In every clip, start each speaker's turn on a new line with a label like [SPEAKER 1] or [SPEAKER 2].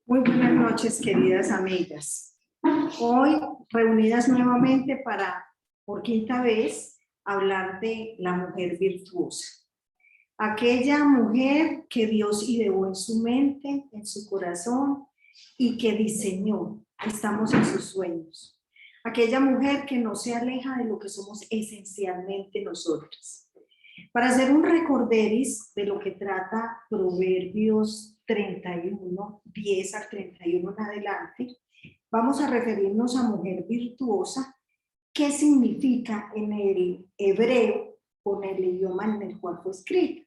[SPEAKER 1] Muy buenas noches, queridas amigas. Hoy reunidas nuevamente para, por quinta vez, hablar de la mujer virtuosa. Aquella mujer que Dios ideó en su mente, en su corazón y que diseñó. Estamos en sus sueños. Aquella mujer que no se aleja de lo que somos esencialmente nosotras. Para hacer un recorderis de lo que trata Proverbios 31, 10 al 31 en adelante, vamos a referirnos a mujer virtuosa, qué significa en el hebreo, con el idioma en el cual fue escrita.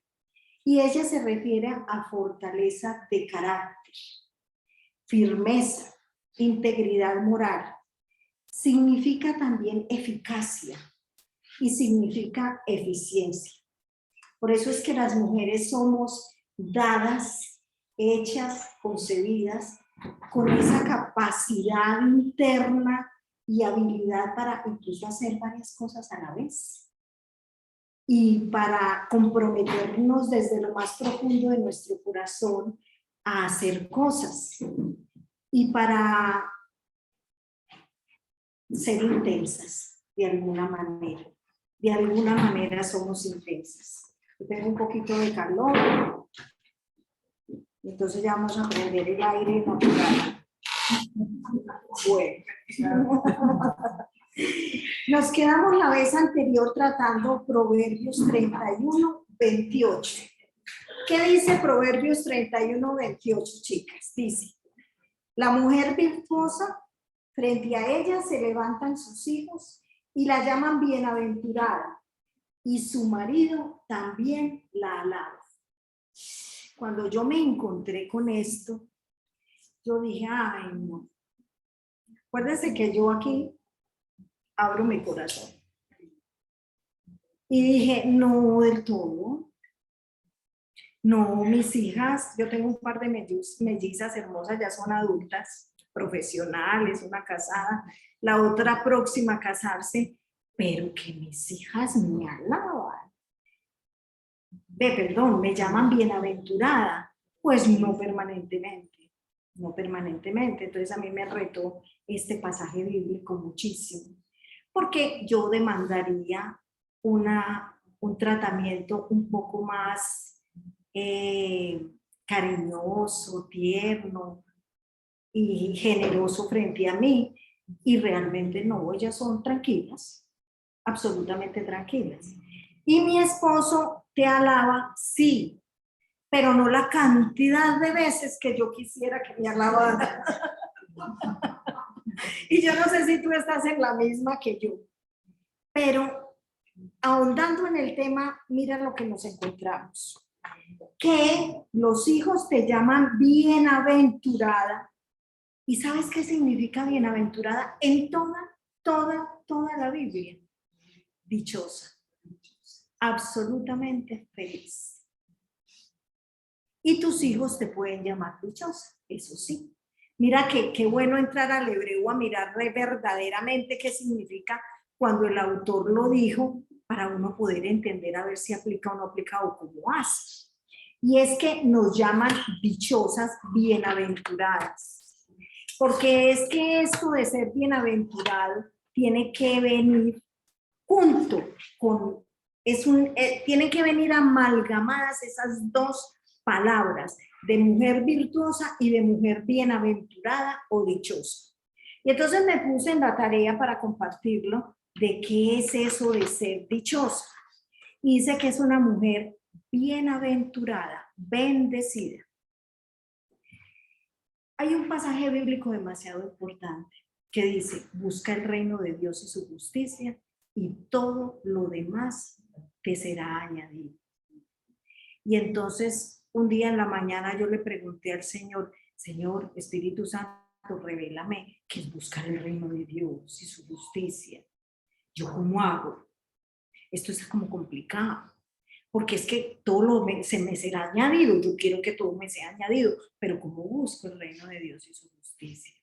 [SPEAKER 1] Y ella se refiere a fortaleza de carácter, firmeza, integridad moral. Significa también eficacia y significa eficiencia. Por eso es que las mujeres somos dadas, hechas, concebidas, con esa capacidad interna y habilidad para incluso hacer varias cosas a la vez. Y para comprometernos desde lo más profundo de nuestro corazón a hacer cosas. Y para ser intensas, de alguna manera. De alguna manera somos intensas. Yo tengo un poquito de calor, entonces ya vamos a prender el aire natural. Bueno. Nos quedamos la vez anterior tratando Proverbios 31, 28. ¿Qué dice Proverbios 31, 28, chicas? Dice, la mujer virtuosa, frente a ella se levantan sus hijos y la llaman bienaventurada, y su marido también la alaba. Cuando yo me encontré con esto, yo dije, ay, no. Acuérdense que yo aquí abro mi corazón. Y dije, no del todo. No, mis hijas, yo tengo un par de mellizas hermosas, ya son adultas, profesionales, una casada, la otra próxima a casarse, pero que mis hijas me alaban. Perdón, me llaman bienaventurada, pues no permanentemente, no permanentemente. Entonces a mí me retó este pasaje bíblico muchísimo, porque yo demandaría un tratamiento un poco más cariñoso, tierno y generoso frente a mí, y realmente no, ellas son tranquilas, absolutamente tranquilas. Y mi esposo te alaba, sí, pero no la cantidad de veces que yo quisiera que me alabara. Y yo no sé si tú estás en la misma que yo, pero ahondando en el tema, mira lo que nos encontramos. Que los hijos te llaman bienaventurada. ¿Y sabes qué significa bienaventurada? En toda la Biblia. Dichosa. Absolutamente feliz. Y tus hijos te pueden llamar dichosa, eso sí. Mira qué bueno entrar al hebreo a mirar verdaderamente qué significa cuando el autor lo dijo, para uno poder entender a ver si aplica o no aplica o cómo hace. Y es que nos llaman dichosas, bienaventuradas. Porque es que esto de ser bienaventurado tiene que venir junto con, tienen que venir amalgamadas esas dos palabras, de mujer virtuosa y de mujer bienaventurada o dichosa. Y entonces me puse en la tarea para compartirlo de qué es eso de ser dichosa. Y dice que es una mujer bienaventurada, bendecida. Hay un pasaje bíblico demasiado importante que dice, busca el reino de Dios y su justicia y todo lo demás te será añadido. Y entonces un día en la mañana yo le pregunté al Señor, Señor, Espíritu Santo, revélame qué es buscar el reino de Dios y su justicia. ¿Yo cómo hago? Esto es como complicado. Porque es que todo se me será añadido, yo quiero que todo me sea añadido, pero ¿cómo busco el reino de Dios y su justicia?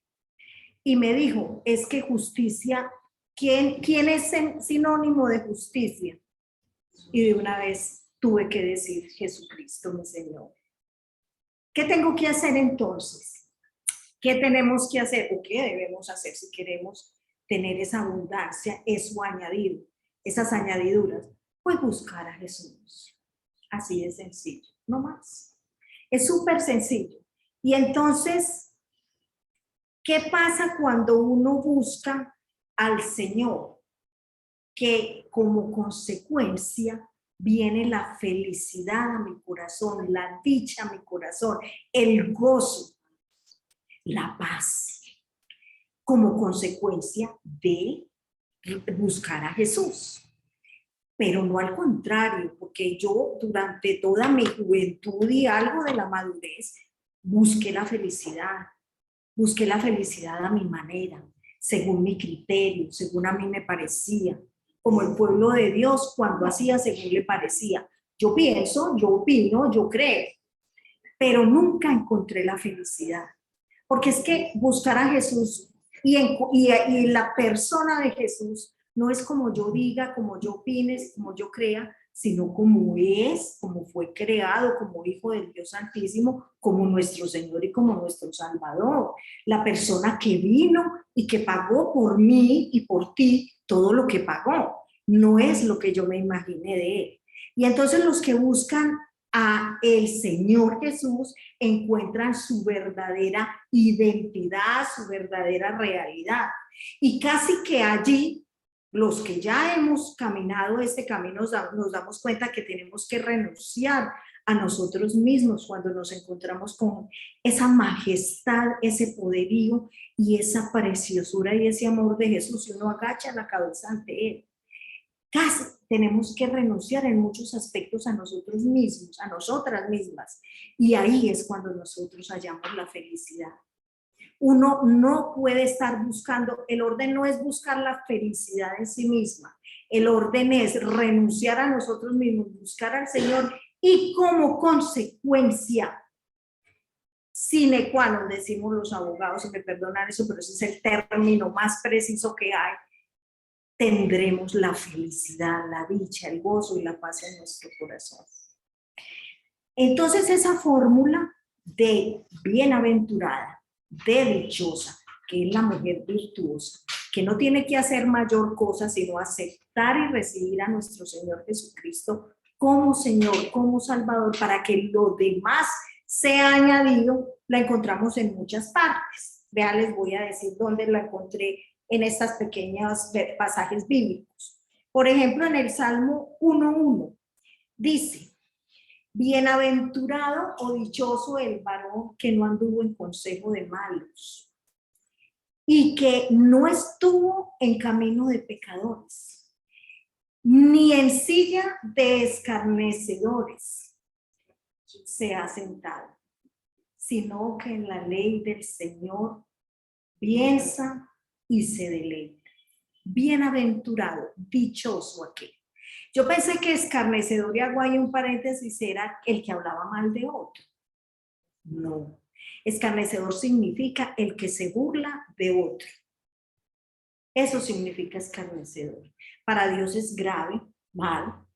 [SPEAKER 1] Y me dijo, es que justicia, ¿quién es sinónimo de justicia? Y de una vez tuve que decir, Jesucristo, mi Señor. ¿Qué tengo que hacer entonces? ¿Qué tenemos que hacer o qué debemos hacer si queremos tener esa abundancia, eso añadido, esas añadiduras? Pues buscar a Jesús. Así de sencillo, no más. Es súper sencillo. Y entonces, ¿qué pasa cuando uno busca al Señor? Que como consecuencia viene la felicidad a mi corazón, la dicha a mi corazón, el gozo, la paz, como consecuencia de buscar a Jesús. Pero no al contrario, porque yo durante toda mi juventud y algo de la madurez busqué la felicidad a mi manera, según mi criterio, según a mí me parecía, como el pueblo de Dios cuando hacía según le parecía. Yo pienso, yo opino, yo creo, pero nunca encontré la felicidad. Porque es que buscar a Jesús y la persona de Jesús no es como yo diga, como yo opine, como yo crea, sino como es, como fue creado, como hijo del Dios Santísimo, como nuestro Señor y como nuestro Salvador. La persona que vino y que pagó por mí y por ti todo lo que pagó. No es lo que yo me imaginé de él. Y entonces los que buscan a el Señor Jesús encuentran su verdadera identidad, su verdadera realidad. Y casi que allí, los que ya hemos caminado este camino, nos damos cuenta que tenemos que renunciar a nosotros mismos cuando nos encontramos con esa majestad, ese poderío y esa preciosura y ese amor de Jesús, y uno agacha la cabeza ante él. Casi tenemos que renunciar en muchos aspectos a nosotros mismos, a nosotras mismas. Y ahí es cuando nosotros hallamos la felicidad. Uno no puede estar buscando, el orden no es buscar la felicidad en sí misma. El orden es renunciar a nosotros mismos, buscar al Señor y como consecuencia, sine qua non, decimos los abogados, y me perdonan eso, pero ese es el término más preciso que hay, tendremos la felicidad, la dicha, el gozo y la paz en nuestro corazón. Entonces esa fórmula de bienaventurada, de dichosa, que es la mujer virtuosa, que no tiene que hacer mayor cosa sino aceptar y recibir a nuestro Señor Jesucristo como Señor, como Salvador, para que lo demás sea añadido, la encontramos en muchas partes. Vean, les voy a decir dónde la encontré en estas pequeñas pasajes bíblicos. Por ejemplo, en el Salmo 1:1 dice: bienaventurado o dichoso el varón que no anduvo en consejo de malos y que no estuvo en camino de pecadores, ni en silla de escarnecedores se ha sentado, sino que en la ley del Señor piensa y se deleita. Bienaventurado, dichoso aquel. Yo pensé que escarnecedor, y hago ahí un paréntesis, era el que hablaba mal de otro. No. Escarnecedor significa el que se burla de otro. Eso significa escarnecedor. Para Dios es grave, mal,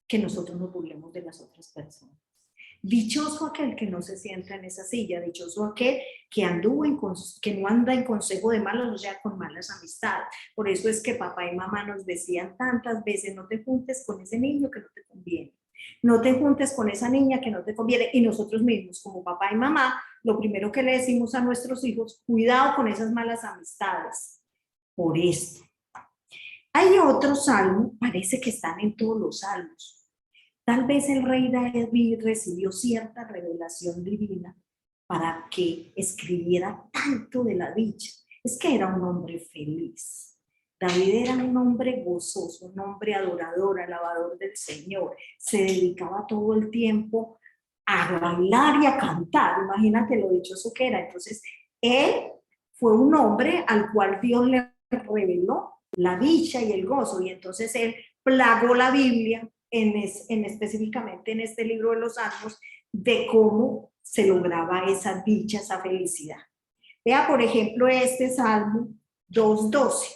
[SPEAKER 1] que nosotros nos burlemos de las otras personas. Dichoso aquel que no se sienta en esa silla, dichoso aquel que no anda en consejo de malos, o sea, con malas amistades. Por eso es que papá y mamá nos decían tantas veces: no te juntes con ese niño que no te conviene, no te juntes con esa niña que no te conviene. Y nosotros mismos, como papá y mamá, lo primero que le decimos a nuestros hijos: cuidado con esas malas amistades. Por esto. Hay otro salmo, parece que están en todos los salmos. Tal vez el rey David recibió cierta revelación divina para que escribiera tanto de la dicha. Es que era un hombre feliz. David era un hombre gozoso, un hombre adorador, alabador del Señor. Se dedicaba todo el tiempo a bailar y a cantar. Imagínate lo dichoso que era. Entonces, él fue un hombre al cual Dios le reveló la dicha y el gozo. Y entonces él plagó la Biblia específicamente en este libro de los Salmos, de cómo se lograba esa dicha, esa felicidad. Vea, por ejemplo, este Salmo 2:12.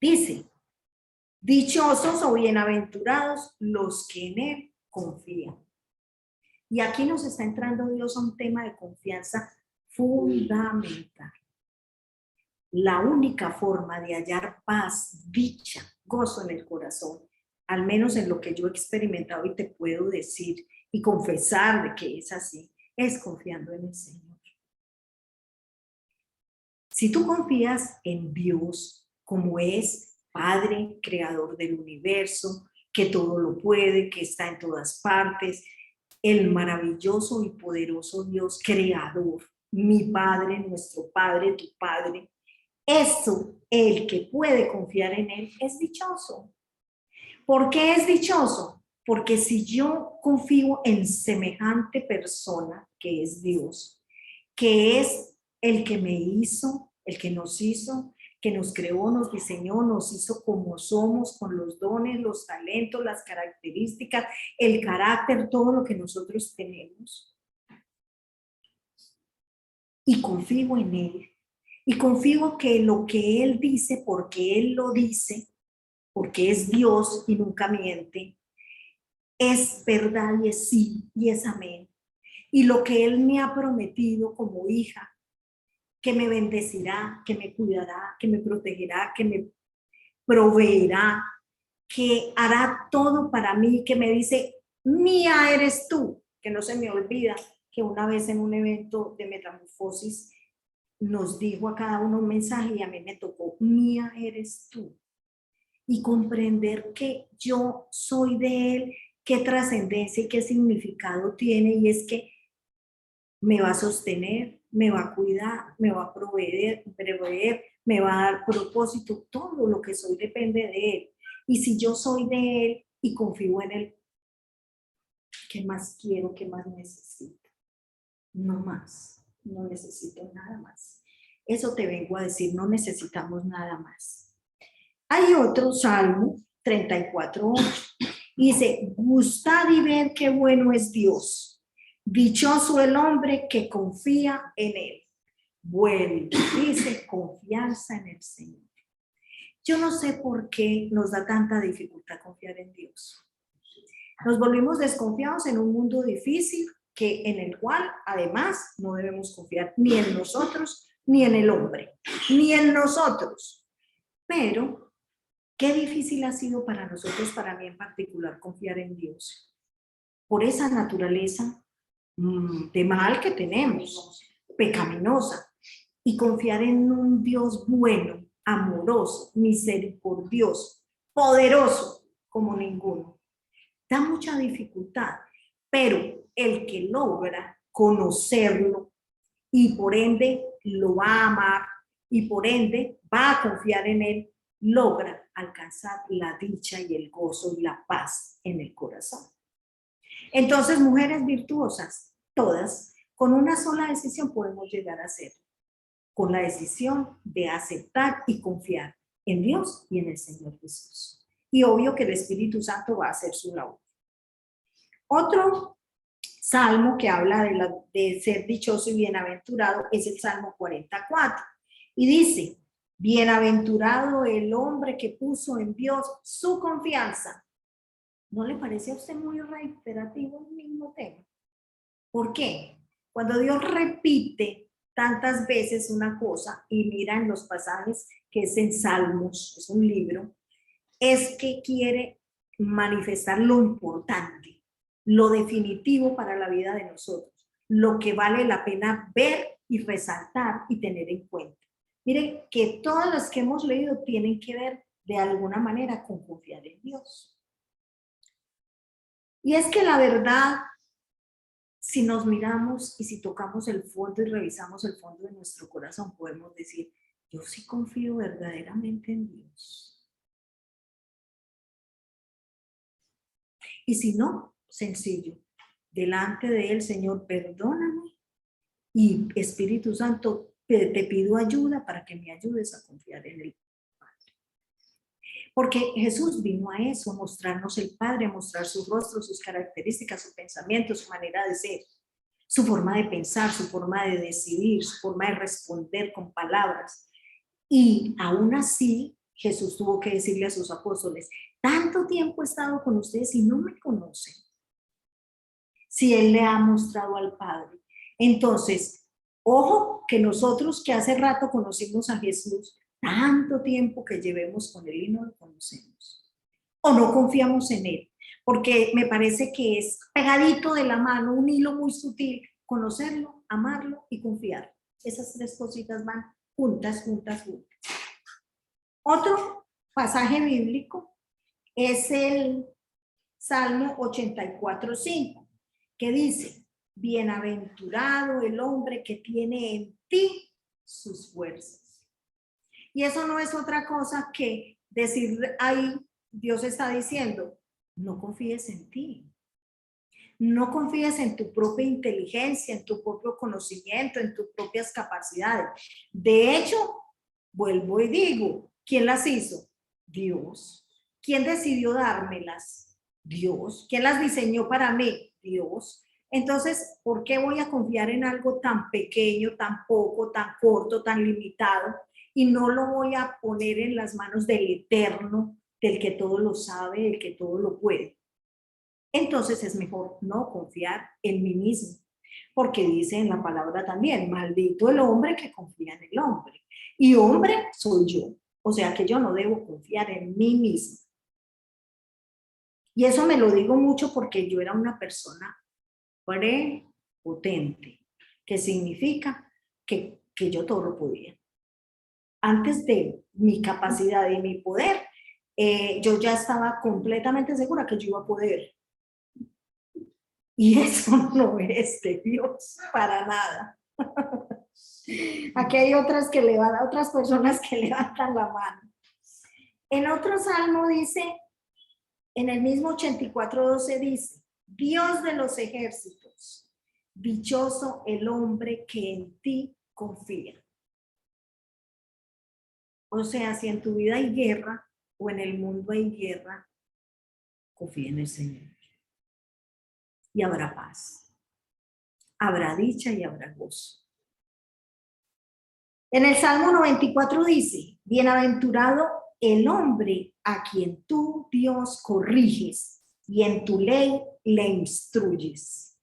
[SPEAKER 1] Dice: dichosos o bienaventurados los que en él confían. Y aquí nos está entrando Dios a un tema de confianza fundamental. La única forma de hallar paz, dicha, gozo en el corazón, al menos en lo que yo he experimentado y te puedo decir y confesar de que es así, es confiando en el Señor. Si tú confías en Dios como es Padre, creador del universo, que todo lo puede, que está en todas partes, el maravilloso y poderoso Dios creador, mi Padre, nuestro Padre, tu Padre, eso, el que puede confiar en Él, es dichoso. ¿Por qué es dichoso? Porque si yo confío en semejante persona que es Dios, que es el que me hizo, el que nos creó, nos diseñó, nos hizo como somos, con los dones, los talentos, las características, el carácter, todo lo que nosotros tenemos. Y confío en Él. Y confío que lo que Él dice, porque Él lo dice, porque es Dios y nunca miente, es verdad y es sí y es amén. Y lo que Él me ha prometido como hija, que me bendecirá, que me cuidará, que me protegerá, que me proveerá, que hará todo para mí, que me dice, mía eres tú, que no se me olvida que una vez en un evento de metamorfosis nos dijo a cada uno un mensaje y a mí me tocó, mía eres tú. Y comprender que yo soy de Él, qué trascendencia y qué significado tiene, y es que me va a sostener, me va a cuidar, me va a proveer, me va a dar propósito, todo lo que soy depende de Él. Y si yo soy de Él y confío en Él, ¿qué más quiero, qué más necesito? No más, no necesito nada más. Eso te vengo a decir, no necesitamos nada más. Hay otro Salmo 34:8. Dice, gustad y ver qué bueno es Dios. Dichoso el hombre que confía en Él. Bueno, dice, confianza en el Señor. Yo no sé por qué nos da tanta dificultad confiar en Dios. Nos volvimos desconfiados en un mundo difícil en el cual además no debemos confiar ni en nosotros, ni en el hombre, ni en nosotros. Pero qué difícil ha sido para nosotros, para mí en particular, confiar en Dios. Por esa naturaleza de mal que tenemos, pecaminosa, y confiar en un Dios bueno, amoroso, misericordioso, poderoso como ninguno. Da mucha dificultad, pero el que logra conocerlo y por ende lo va a amar y por ende va a confiar en Él, logra alcanzar la dicha y el gozo y la paz en el corazón. Entonces, mujeres virtuosas, todas, con una sola decisión podemos llegar a ser, con la decisión de aceptar y confiar en Dios y en el Señor Jesús. Y obvio que el Espíritu Santo va a hacer su labor. Otro salmo que habla de ser dichoso y bienaventurado es el Salmo 44. Y dice, bienaventurado el hombre que puso en Dios su confianza. ¿No le parece a usted muy reiterativo el mismo tema? ¿Por qué? Cuando Dios repite tantas veces una cosa, y mira en los pasajes que es en Salmos, es un libro, es que quiere manifestar lo importante, lo definitivo para la vida de nosotros, lo que vale la pena ver y resaltar y tener en cuenta. Miren que todas las que hemos leído tienen que ver de alguna manera con confiar en Dios. Y es que la verdad, si nos miramos y si tocamos el fondo y revisamos el fondo de nuestro corazón, podemos decir, yo sí confío verdaderamente en Dios. Y si no, sencillo, delante de Él, Señor, perdóname y Espíritu Santo, te pido ayuda para que me ayudes a confiar en el Padre. Porque Jesús vino a eso, a mostrarnos el Padre, a mostrar su rostro, sus características, su pensamiento, su manera de ser, su forma de pensar, su forma de decidir, su forma de responder con palabras. Y aún así, Jesús tuvo que decirle a sus apóstoles, tanto tiempo he estado con ustedes y no me conocen. si Él le ha mostrado al Padre. Entonces, ojo que nosotros que hace rato conocimos a Jesús, tanto tiempo que llevemos con Él y no lo conocemos, o no confiamos en Él, porque me parece que es pegadito de la mano, un hilo muy sutil, conocerlo, amarlo y confiar. Esas tres cositas van juntas, juntas, juntas. Otro pasaje bíblico es el Salmo 84:5, que dice: bienaventurado el hombre que tiene en ti sus fuerzas. Y eso no es otra cosa que decir ahí, Dios está diciendo, no confíes en ti. No confíes en tu propia inteligencia, en tu propio conocimiento, en tus propias capacidades. De hecho, vuelvo y digo, ¿quién las hizo? Dios. ¿Quién decidió dármelas? Dios. ¿Quién las diseñó para mí? Dios. Entonces, ¿por qué voy a confiar en algo tan pequeño, tan poco, tan corto, tan limitado? Y no lo voy a poner en las manos del Eterno, del que todo lo sabe, del que todo lo puede. Entonces es mejor no confiar en mí mismo, porque dice en la palabra también, maldito el hombre que confía en el hombre. Y hombre soy yo, o sea que yo no debo confiar en mí mismo. Y eso me lo digo mucho porque yo era una persona prepotente, que significa que yo todo lo podía. Antes de mi capacidad y mi poder, yo ya estaba completamente segura que yo iba a poder. Y eso no es de Dios para nada. Aquí hay otras personas que levantan la mano. En otro salmo dice, en el mismo 84:12 dice, Dios de los ejércitos, dichoso el hombre que en ti confía. O sea, si en tu vida hay guerra o en el mundo hay guerra, confía en el Señor. Y habrá paz. Habrá dicha y habrá gozo. En el Salmo 94 dice, bienaventurado el hombre a quien tú, Dios, corriges y en tu ley le instruyes.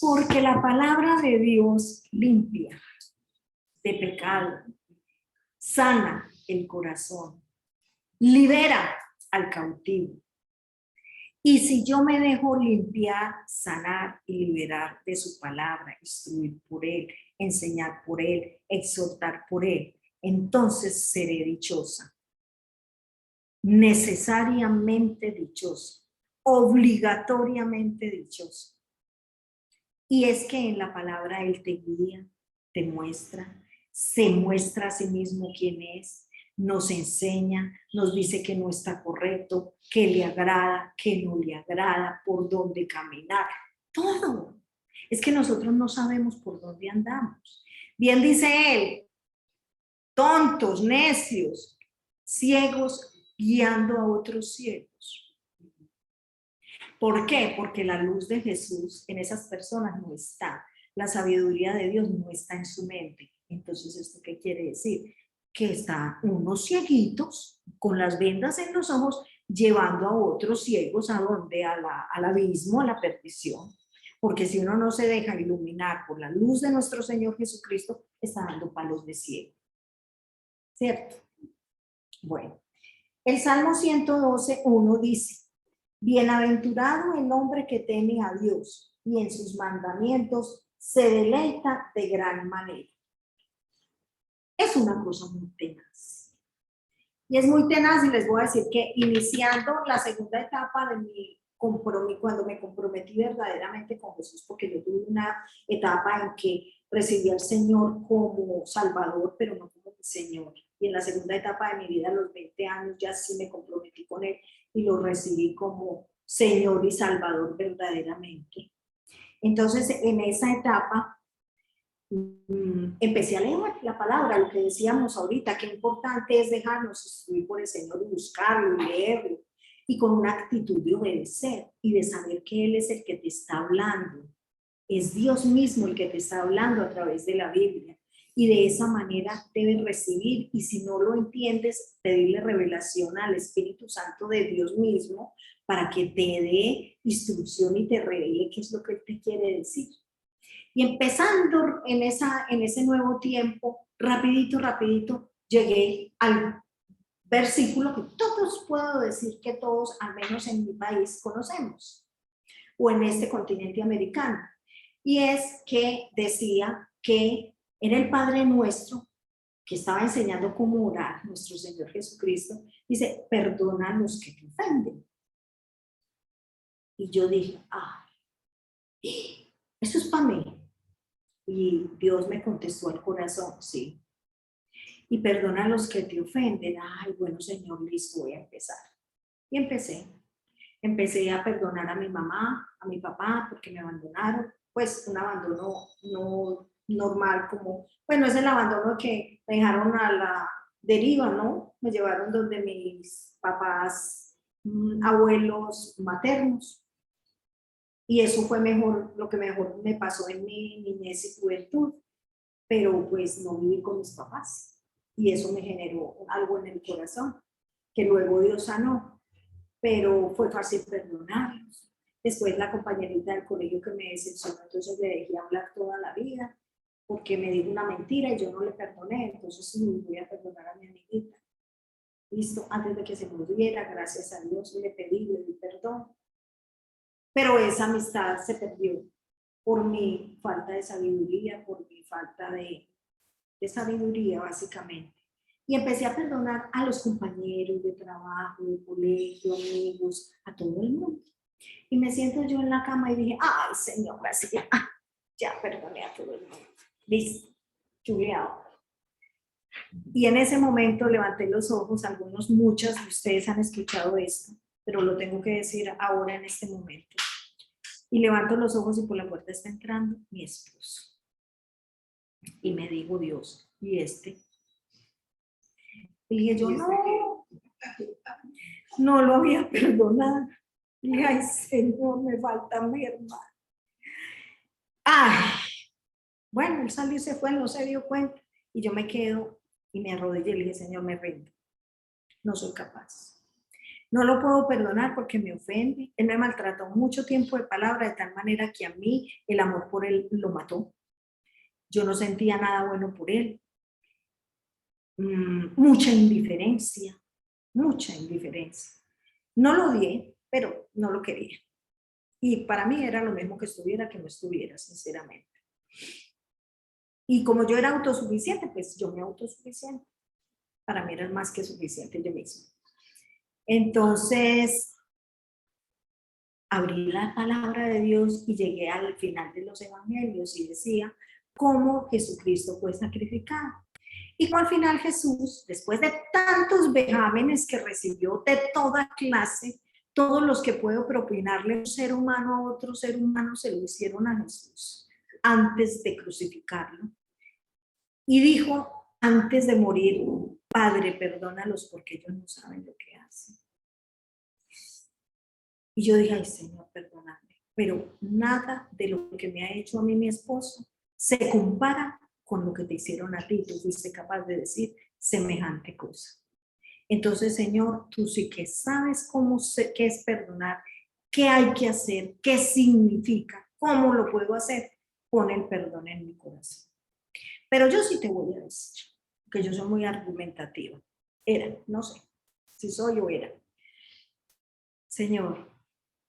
[SPEAKER 1] Porque la palabra de Dios limpia de pecado, sana el corazón, libera al cautivo. Y si yo me dejo limpiar, sanar y liberar de su palabra, instruir por Él, enseñar por Él, exhortar por Él, entonces seré dichosa. Necesariamente dichosa, obligatoriamente dichosa. Y es que en la palabra Él te guía, te muestra, se muestra a sí mismo quién es, nos enseña, nos dice que no está correcto, que le agrada, que no le agrada, por dónde caminar, todo. Es que nosotros no sabemos por dónde andamos. Bien dice él, tontos, necios, ciegos, guiando a otros ciegos. ¿Por qué? Porque la luz de Jesús en esas personas no está. La sabiduría de Dios no está en su mente. Entonces, ¿esto qué quiere decir? Que están unos cieguitos con las vendas en los ojos llevando a otros ciegos a donde, al abismo, a la perdición. Porque si uno no se deja iluminar por la luz de nuestro Señor Jesucristo, está dando palos de ciego. ¿Cierto? Bueno, el Salmo 112:1 dice, bienaventurado el hombre que teme a Dios y en sus mandamientos se deleita de gran manera. Es una cosa muy tenaz. Y es muy tenaz y les voy a decir que iniciando la segunda etapa de mi compromiso, cuando me comprometí verdaderamente con Jesús, porque yo tuve una etapa en que recibí al Señor como Salvador, pero no como mi Señor. Y en la segunda etapa de mi vida, a los 20 años, ya sí me comprometí con Él y lo recibí como Señor y Salvador verdaderamente. Entonces, en esa etapa, empecé a leer la palabra, lo que decíamos ahorita, qué importante es dejarnos instruir por el Señor y buscarlo y leerlo, y con una actitud de obedecer y de saber que Él es el que te está hablando. Es Dios mismo el que te está hablando a través de la Biblia. y de esa manera debes recibir, y si no lo entiendes, pedirle revelación al Espíritu Santo de Dios mismo para que te dé instrucción y te revele qué es lo que Él te quiere decir. Y empezando en ese nuevo tiempo, rapidito, llegué al versículo que todos, puedo decir que todos, al menos en mi país, conocemos, o en este continente americano. Y es que decía que era el Padre Nuestro, que estaba enseñando cómo orar, nuestro Señor Jesucristo, dice, perdona a los que te ofenden. Y yo dije, eso es para mí. Y Dios me contestó al corazón, sí. Y perdona a los que te ofenden. Ay, bueno, Señor, listo, voy a empezar. Y empecé a perdonar a mi mamá, a mi papá, porque me abandonaron. Pues un abandono no normal, como, bueno, es el abandono que me dejaron a la deriva, ¿no? Me llevaron donde mis papás, abuelos maternos. Y eso fue mejor, lo que mejor me pasó en mi niñez y juventud. Pero pues no viví con mis papás. Y eso me generó algo en el corazón, que luego Dios sanó. Pero fue fácil perdonarlos. Después la compañerita del colegio que me decepcionó, entonces le dejé hablar toda la vida, porque me dijo una mentira y yo no le perdoné, entonces voy a perdonar a mi amiguita. Listo, antes de que se muriera, gracias a Dios, le di perdón. Pero esa amistad se perdió por mi falta de sabiduría, por mi falta de sabiduría, básicamente. Y empecé a perdonar a los compañeros de trabajo, de colegio, amigos, a todo el mundo. Y me siento yo en la cama y dije, ay, Señor, gracias, ya perdoné a todo el mundo. Listo, chuleado. Y en ese momento levanté los ojos, muchas de ustedes han escuchado esto, pero lo tengo que decir ahora en este momento. Y levanto los ojos y por la puerta está entrando mi esposo. Y me dijo Dios, ¿y este? Y dije yo, no lo había perdonado. Y dije, ay, Señor, me falta mi hermano. Ay, bueno, él salió y se fue, no se dio cuenta. Y yo me quedo y me arrodillé y le dije, Señor, me rindo. No soy capaz. No lo puedo perdonar porque me ofende. Él me maltrató mucho tiempo de palabra, de tal manera que a mí el amor por él lo mató. Yo no sentía nada bueno por él. Mucha indiferencia. No lo odié, pero no lo quería. Y para mí era lo mismo que estuviera que no estuviera, sinceramente. Y como yo era autosuficiente, pues yo me autosuficiente. Para mí era más que suficiente yo misma. Entonces, abrí la palabra de Dios y llegué al final de los evangelios y decía cómo Jesucristo fue sacrificado. Y al final Jesús, después de tantos vejámenes que recibió de toda clase, todos los que puedo propinarle un ser humano a otro ser humano se lo hicieron a Jesús antes de crucificarlo. Y dijo, antes de morir, Padre, perdónalos porque ellos no saben lo que hacen. Y yo dije, ay, Señor, perdóname. Pero nada de lo que me ha hecho a mí mi esposo se compara con lo que te hicieron a ti. Tú fuiste capaz de decir semejante cosa. Entonces, Señor, tú sí que sabes qué es perdonar, qué hay que hacer, qué significa, cómo lo puedo hacer. Pon el perdón en mi corazón. Pero yo sí te voy a decir, que yo soy muy argumentativa. No sé si soy o era. Señor,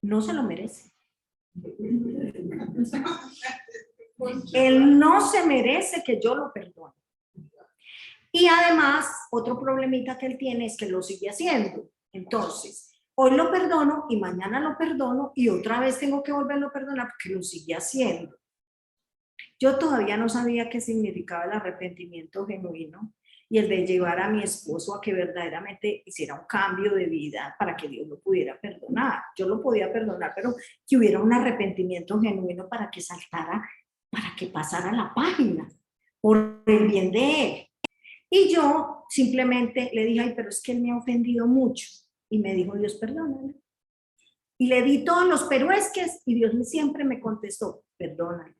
[SPEAKER 1] no se lo merece. Él no se merece que yo lo perdone. Y además, otro problemita que él tiene es que lo sigue haciendo. Entonces, hoy lo perdono y mañana lo perdono y otra vez tengo que volverlo a perdonar porque lo sigue haciendo. Yo todavía no sabía qué significaba el arrepentimiento genuino y el de llevar a mi esposo a que verdaderamente hiciera un cambio de vida para que Dios lo pudiera perdonar. Yo lo podía perdonar, pero que hubiera un arrepentimiento genuino para que saltara, para que pasara la página, por el bien de él. Y yo simplemente le dije, ay, pero es que él me ha ofendido mucho. Y me dijo, Dios, perdónale. Y le di todos los pero es que, y Dios siempre me contestó, perdónale.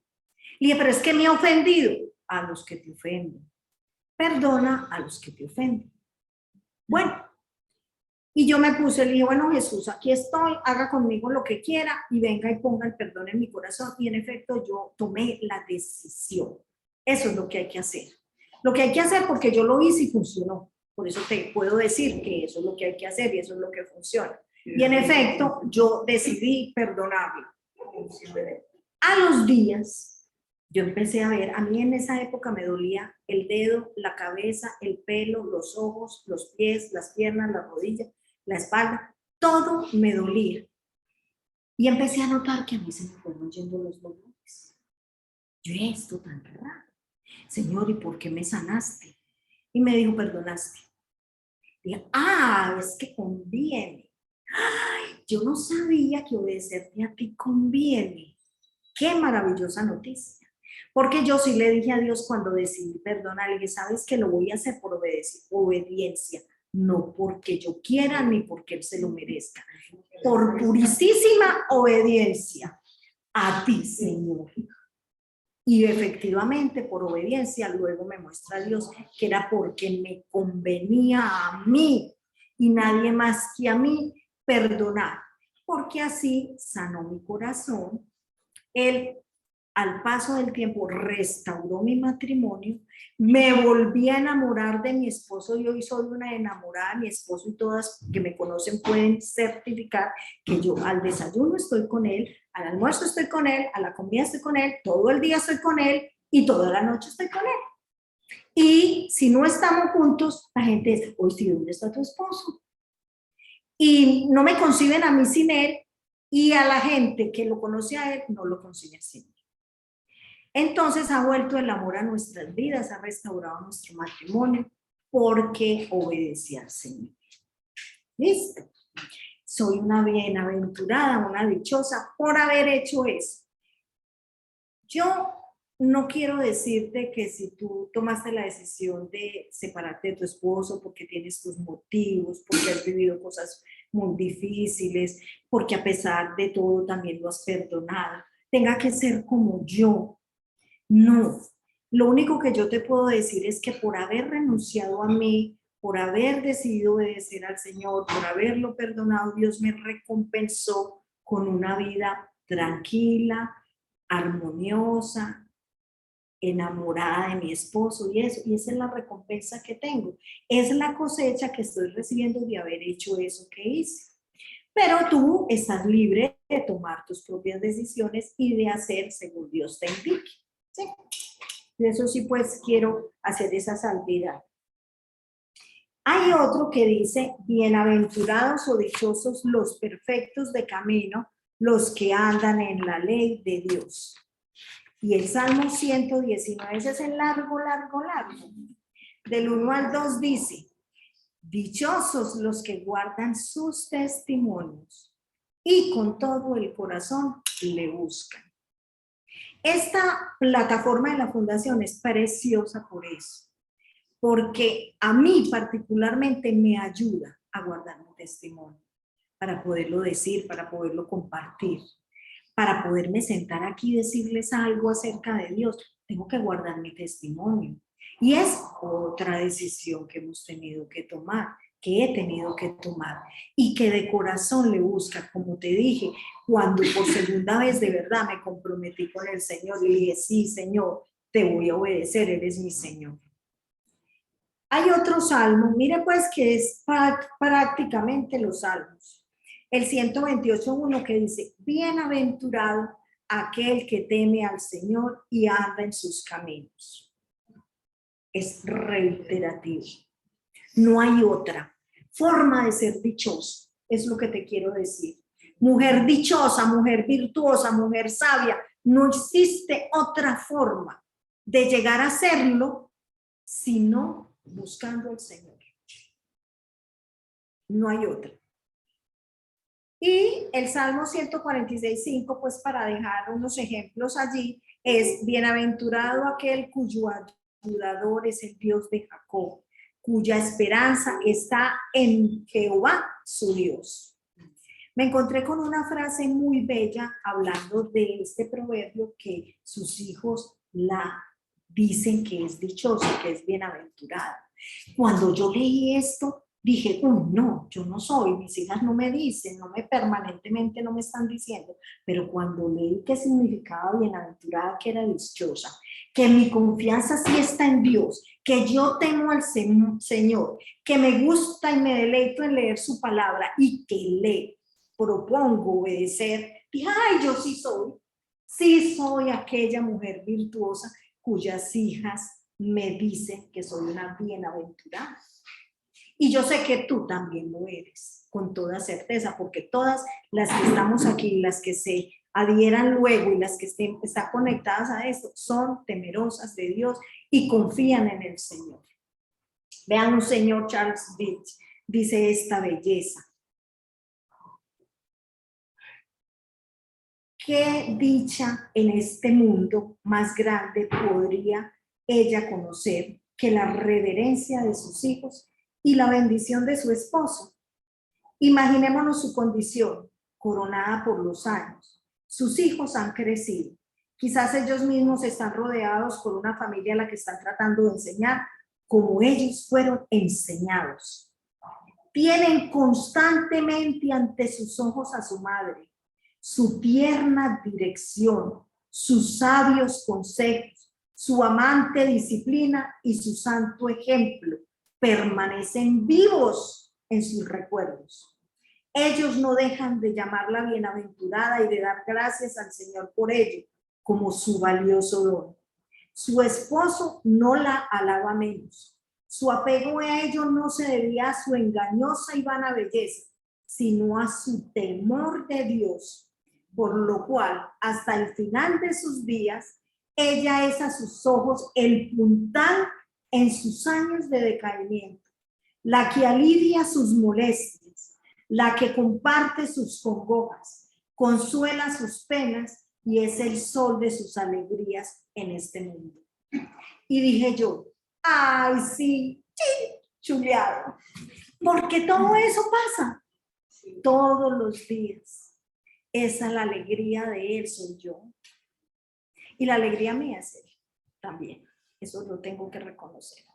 [SPEAKER 1] Y dije, pero es que me ha ofendido. a los que te ofenden. Perdona a los que te ofenden. Bueno, y yo me puse, le dije, bueno, Jesús, aquí estoy, haga conmigo lo que quiera y venga y ponga el perdón en mi corazón. Y en efecto, yo tomé la decisión. Eso es lo que hay que hacer. Lo que hay que hacer porque yo lo hice y funcionó. Por eso te puedo decir que eso es lo que hay que hacer y eso es lo que funciona. Y en efecto, yo decidí perdonarlo. A los días, yo empecé a ver, a mí en esa época me dolía el dedo, la cabeza, el pelo, los ojos, los pies, las piernas, las rodillas, la espalda, todo me dolía. Y empecé a notar que a mí se me fueron yendo los dolores. Yo, esto tan raro. Señor, ¿y por qué me sanaste? Y me dijo, perdonaste. Dije, es que conviene. Ay, yo no sabía que obedecerte a ti conviene. Qué maravillosa noticia. Porque yo sí le dije a Dios cuando decidí perdonar, le dije, sabes que lo voy a hacer por obediencia, no porque yo quiera ni porque Él se lo merezca. Por purísima obediencia a ti, Señor. Y efectivamente, por obediencia, luego me muestra Dios que era porque me convenía a mí y nadie más que a mí perdonar. Porque así sanó mi corazón. Él, al paso del tiempo, restauró mi matrimonio, me volví a enamorar de mi esposo. Yo hoy soy una enamorada de mi esposo y todas que me conocen pueden certificar que yo al desayuno estoy con él, al almuerzo estoy con él, a la comida estoy con él, todo el día estoy con él y toda la noche estoy con él. Y si no estamos juntos, la gente dice, oye, ¿sí, dónde está tu esposo? Y no me conciben a mí sin él, y a la gente que lo conoce a él no lo concibe sin él. Entonces ha vuelto el amor a nuestras vidas, ha restaurado nuestro matrimonio porque obedecí al Señor. ¿Listo? Soy una bienaventurada, una dichosa por haber hecho eso. Yo no quiero decirte que si tú tomaste la decisión de separarte de tu esposo porque tienes tus motivos, porque has vivido cosas muy difíciles, porque a pesar de todo también lo has perdonado, tenga que ser como yo. No, lo único que yo te puedo decir es que por haber renunciado a mí, por haber decidido obedecer al Señor, por haberlo perdonado, Dios me recompensó con una vida tranquila, armoniosa, enamorada de mi esposo y eso, y esa es la recompensa que tengo. Es la cosecha que estoy recibiendo de haber hecho eso que hice. Pero tú estás libre de tomar tus propias decisiones y de hacer según Dios te indique. ¿Sí? Eso sí, pues quiero hacer esa salvedad. Hay otro que dice, bienaventurados o dichosos los perfectos de camino, los que andan en la ley de Dios. Y el Salmo 119, ese es el largo. Del 1 al 2 dice, dichosos los que guardan sus testimonios y con todo el corazón le buscan. Esta plataforma de la fundación es preciosa por eso, porque a mí particularmente me ayuda a guardar mi testimonio, para poderlo decir, para poderlo compartir, para poderme sentar aquí y decirles algo acerca de Dios. Tengo que guardar mi testimonio. Y es otra decisión que hemos tenido que tomar, que he tenido que tomar y que de corazón le busca, como te dije, cuando por segunda vez de verdad me comprometí con el Señor y le dije, sí, Señor, te voy a obedecer, eres mi Señor. Hay otro salmo, mire pues que es prácticamente los salmos. El 128:1 que dice, bienaventurado aquel que teme al Señor y anda en sus caminos. Es reiterativo. No hay otra forma de ser dichoso, es lo que te quiero decir. Mujer dichosa, mujer virtuosa, mujer sabia, no existe otra forma de llegar a serlo sino buscando al Señor. No hay otra. Y el Salmo 146:5, pues para dejar unos ejemplos allí, es bienaventurado aquel cuyo ayudador es el Dios de Jacob, cuya esperanza está en Jehová, su Dios. Me encontré con una frase muy bella hablando de este proverbio que sus hijos la dicen que es dichoso, que es bienaventurado. Cuando yo leí esto, dije, no, yo no soy, mis hijas no me dicen, permanentemente no me están diciendo, pero cuando leí qué significaba bienaventurada, que era dichosa, que mi confianza sí está en Dios, que yo temo al Señor, que me gusta y me deleito en leer su palabra y que le propongo obedecer, dije, ay, yo sí soy aquella mujer virtuosa cuyas hijas me dicen que soy una bienaventurada. Y yo sé que tú también lo eres, con toda certeza, porque todas las que estamos aquí, las que se adhieran luego y las que están conectadas a esto, son temerosas de Dios y confían en el Señor. Vean, un señor, Charles Beach, dice esta belleza. ¿Qué dicha en este mundo más grande podría ella conocer que la reverencia de sus hijos y la bendición de su esposo? Imaginémonos su condición, coronada por los años. Sus hijos han crecido. Quizás ellos mismos están rodeados por una familia a la que están tratando de enseñar como ellos fueron enseñados. Tienen constantemente ante sus ojos a su madre, su tierna dirección, sus sabios consejos, su amante disciplina y su santo ejemplo permanecen vivos en sus recuerdos. Ellos no dejan de llamarla bienaventurada y de dar gracias al Señor por ello, como su valioso don. Su esposo no la alaba menos. Su apego a ello no se debía a su engañosa y vana belleza, sino a su temor de Dios, por lo cual, hasta el final de sus días, ella es a sus ojos el puntal en sus años de decaimiento, la que alivia sus molestias, la que comparte sus congojas, consuela sus penas y es el sol de sus alegrías en este mundo. Y dije yo, ay, sí, chuleado, porque todo eso pasa todos los días. Esa es la alegría de él, soy yo. Y la alegría mía es él también. Eso lo tengo que reconocer.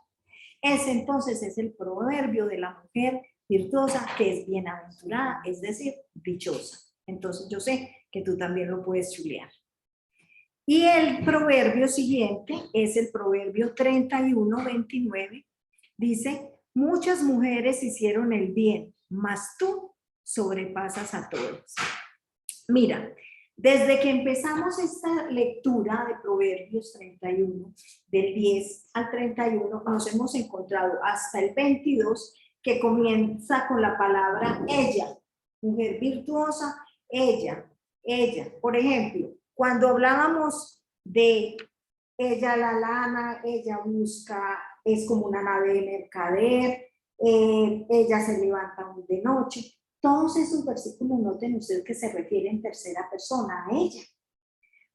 [SPEAKER 1] Ese entonces es el proverbio de la mujer virtuosa que es bienaventurada, es decir, dichosa. Entonces yo sé que tú también lo puedes chulear. Y el proverbio siguiente es el proverbio 31:29. Dice, muchas mujeres hicieron el bien, mas tú sobrepasas a todos. Mira, desde que empezamos esta lectura de Proverbios 31, del 10 al 31, nos hemos encontrado hasta el 22, que comienza con la palabra ella, mujer virtuosa, ella. Por ejemplo, cuando hablábamos de ella la lana, ella busca, es como una nave de mercader, ella se levanta muy de noche. Todos esos versículos, noten ustedes que se refiere en tercera persona a ella.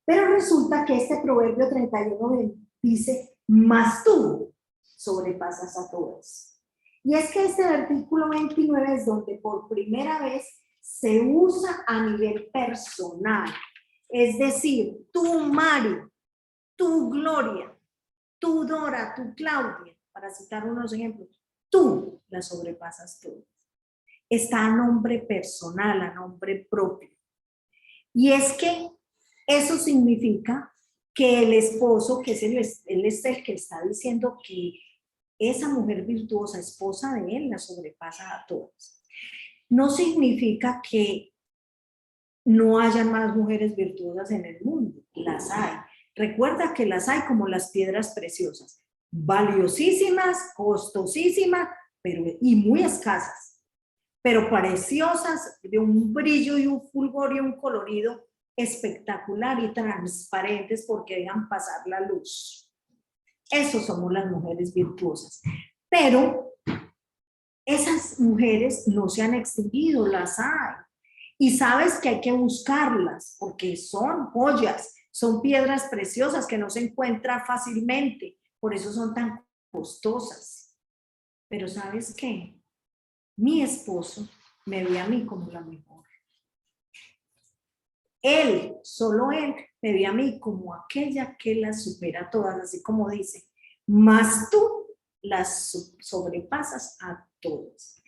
[SPEAKER 1] Pero resulta que este proverbio 31 dice, mas tú sobrepasas a todos. Y es que este versículo 29 es donde por primera vez se usa a nivel personal. Es decir, tú, Mari, tú, Gloria, tú, Dora, tú, Claudia, para citar unos ejemplos, tú la sobrepasas todas. Está a nombre personal, a nombre propio. Y es que eso significa que el esposo, que él es el que está diciendo que esa mujer virtuosa, esposa de él, la sobrepasa a todas. No significa que no hayan más mujeres virtuosas en el mundo, las hay. Recuerda que las hay como las piedras preciosas, valiosísimas, costosísimas, y muy escasas, pero preciosas, de un brillo y un fulgor y un colorido espectacular y transparentes porque dejan pasar la luz. Eso somos las mujeres virtuosas. Pero esas mujeres no se han extinguido, las hay. Y sabes que hay que buscarlas porque son joyas, son piedras preciosas que no se encuentran fácilmente, por eso son tan costosas. Pero ¿sabes qué? Mi esposo me ve a mí como la mejor. Él, solo él, me ve a mí como aquella que las supera todas, así como dice, mas tú las sobrepasas a todas.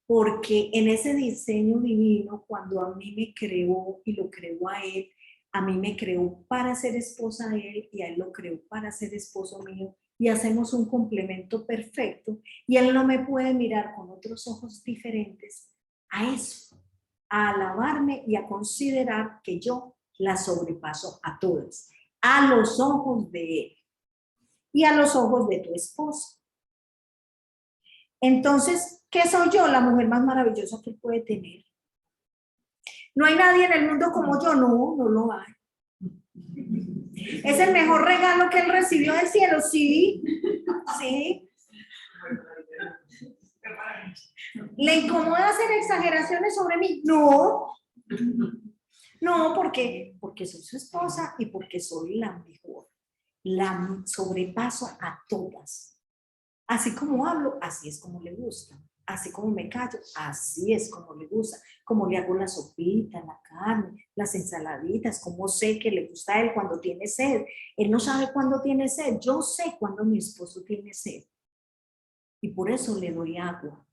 [SPEAKER 1] Porque en ese diseño divino, cuando a mí me creó y lo creó a él, a mí me creó para ser esposa de él y a él lo creó para ser esposo mío, y hacemos un complemento perfecto, y él no me puede mirar con otros ojos diferentes a eso, a alabarme y a considerar que yo la sobrepaso a todas, a los ojos de él y a los ojos de tu esposo. Entonces, ¿qué soy yo? La mujer más maravillosa que puede tener. No hay nadie en el mundo como yo, no, no lo hay. ¿Es el mejor regalo que él recibió del cielo? Sí, sí. ¿Le incomoda hacer exageraciones sobre mí? No. No, porque soy su esposa y porque soy la mejor. La sobrepaso a todas. Así como hablo, así es como le gusta. Así como me callo, así es como le gusta. Como le hago la sopita, la carne, las ensaladitas, como sé que le gusta a él cuando tiene sed. Él no sabe cuándo tiene sed. Yo sé cuándo mi esposo tiene sed. Y por eso le doy agua.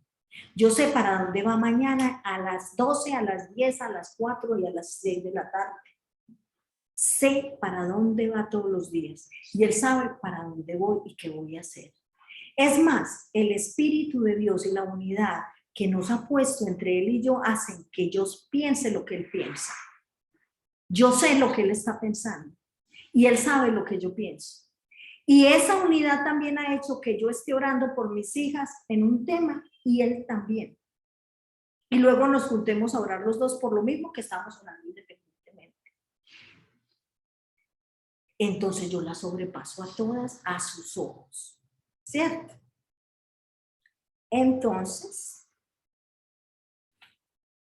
[SPEAKER 1] Yo sé para dónde va mañana a las 12, a las 10, a las 4 y a las 6 de la tarde. Sé para dónde va todos los días. Y él sabe para dónde voy y qué voy a hacer. Es más, el Espíritu de Dios y la unidad que nos ha puesto entre él y yo hacen que yo piense lo que él piensa. Yo sé lo que él está pensando y él sabe lo que yo pienso. Y esa unidad también ha hecho que yo esté orando por mis hijas en un tema y él también. Y luego nos juntemos a orar los dos por lo mismo que estamos orando independientemente. Entonces yo las sobrepaso a todas a sus ojos, ¿cierto? Entonces,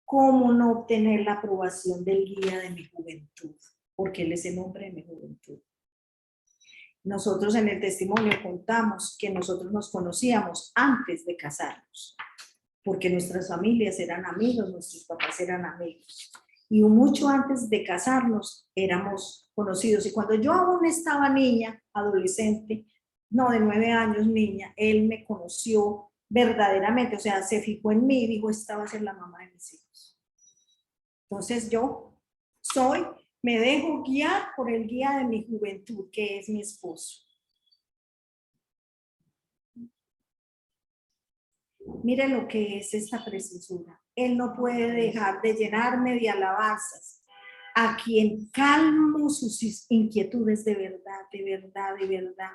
[SPEAKER 1] ¿cómo no obtener la aprobación del guía de mi juventud? Porque él es el hombre de mi juventud. Nosotros en el testimonio contamos que nosotros nos conocíamos antes de casarnos, porque nuestras familias eran amigos, nuestros papás eran amigos. Y mucho antes de casarnos éramos conocidos. Y cuando yo aún estaba niña, adolescente, no, de 9 años, niña, él me conoció verdaderamente, o sea, se fijó en mí y dijo, esta va a ser la mamá de mis hijos. Entonces yo me dejo guiar por el guía de mi juventud, que es mi esposo. Mire lo que es esta preciosura. Él no puede dejar de llenarme de alabanzas, a quien calmo sus inquietudes de verdad, de verdad, de verdad.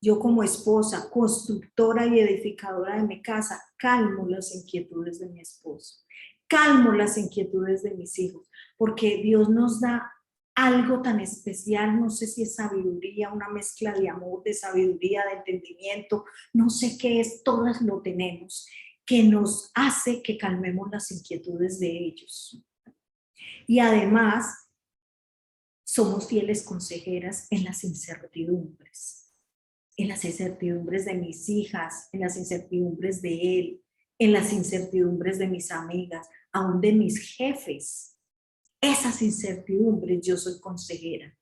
[SPEAKER 1] Yo como esposa, constructora y edificadora de mi casa, calmo las inquietudes de mi esposo, calmo las inquietudes de mis hijos, porque Dios nos da algo tan especial, no sé si es sabiduría, una mezcla de amor, de sabiduría, de entendimiento, no sé qué es, todas lo tenemos, que nos hace que calmemos las inquietudes de ellos. Y además, somos fieles consejeras en las incertidumbres de mis hijas, en las incertidumbres de él, en las incertidumbres de mis amigas, aún de mis jefes. Esas incertidumbres yo soy consejera.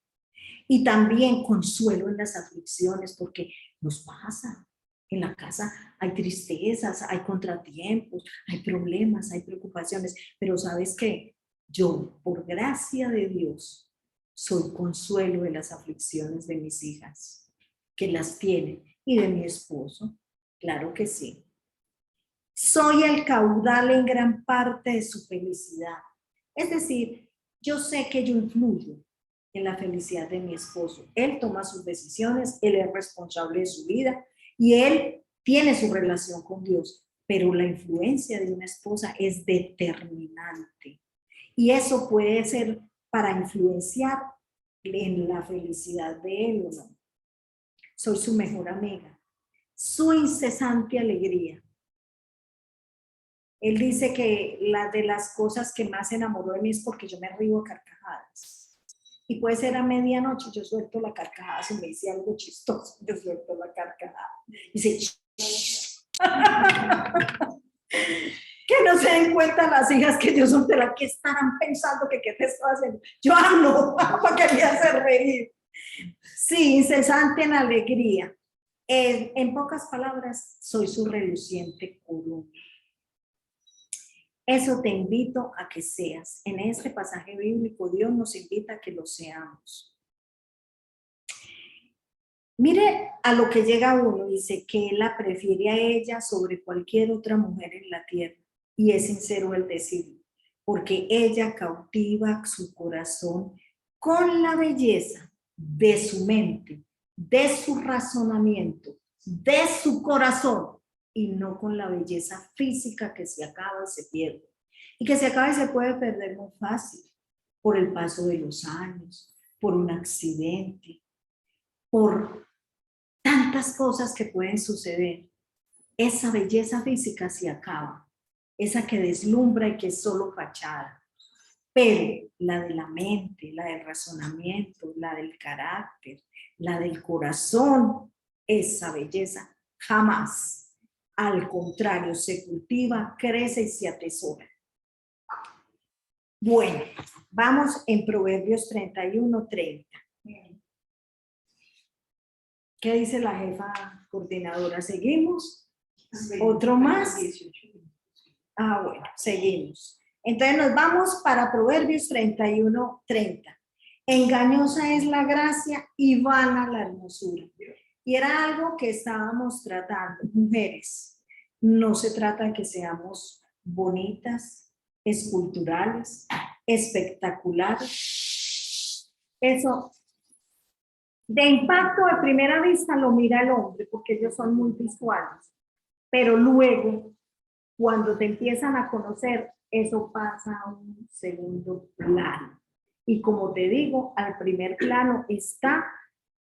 [SPEAKER 1] Y también consuelo en las aflicciones, porque nos pasa. En la casa hay tristezas, hay contratiempos, hay problemas, hay preocupaciones, pero ¿sabes qué? Yo, por gracia de Dios, soy consuelo en las aflicciones de mis hijas, que las tienen, y de mi esposo, claro que sí. Soy el caudal en gran parte de su felicidad. Es decir, yo sé que yo influyo en la felicidad de mi esposo. Él toma sus decisiones, él es responsable de su vida y él tiene su relación con Dios, pero la influencia de una esposa es determinante. Y eso puede ser para influenciar en la felicidad de él o no. Soy su mejor amiga, su incesante alegría. Él dice que de las cosas que más se enamoró de mí es porque yo me río a carcajadas. Y puede ser a medianoche, yo suelto la carcajada, si me dice algo chistoso, yo suelto la carcajada. Dice, Que no se den cuenta las hijas que yo soy de las que estarán pensando que qué te estoy haciendo. Yo no, para que me hace reír. Sí, incesante en alegría. En pocas palabras, soy su reluciente corona. Eso te invito a que seas. En este pasaje bíblico, Dios nos invita a que lo seamos. Mire a lo que llega uno, dice que él la prefiere a ella sobre cualquier otra mujer en la tierra. Y es sincero el decirlo, porque ella cautiva su corazón con la belleza de su mente, de su razonamiento, de su corazón, y no con la belleza física que se acaba y se pierde. Y que se acaba y se puede perder muy fácil, por el paso de los años, por un accidente, por tantas cosas que pueden suceder. Esa belleza física se acaba, esa que deslumbra y que es solo fachada. Pero la de la mente, la del razonamiento, la del carácter, la del corazón, esa belleza jamás. Al contrario, se cultiva, crece y se atesora. Bueno, vamos en Proverbios 31:30. ¿Qué dice la jefa coordinadora? ¿Seguimos? ¿Otro más? Ah, bueno, seguimos. Entonces nos vamos para Proverbios 31:30. Engañosa es la gracia y vana la hermosura. Y era algo que estábamos tratando. Mujeres, no se trata de que seamos bonitas, esculturales, espectaculares. Eso de impacto de primera vista lo mira el hombre porque ellos son muy visuales. Pero luego, cuando te empiezan a conocer, eso pasa a un segundo plano. Y como te digo, al primer plano está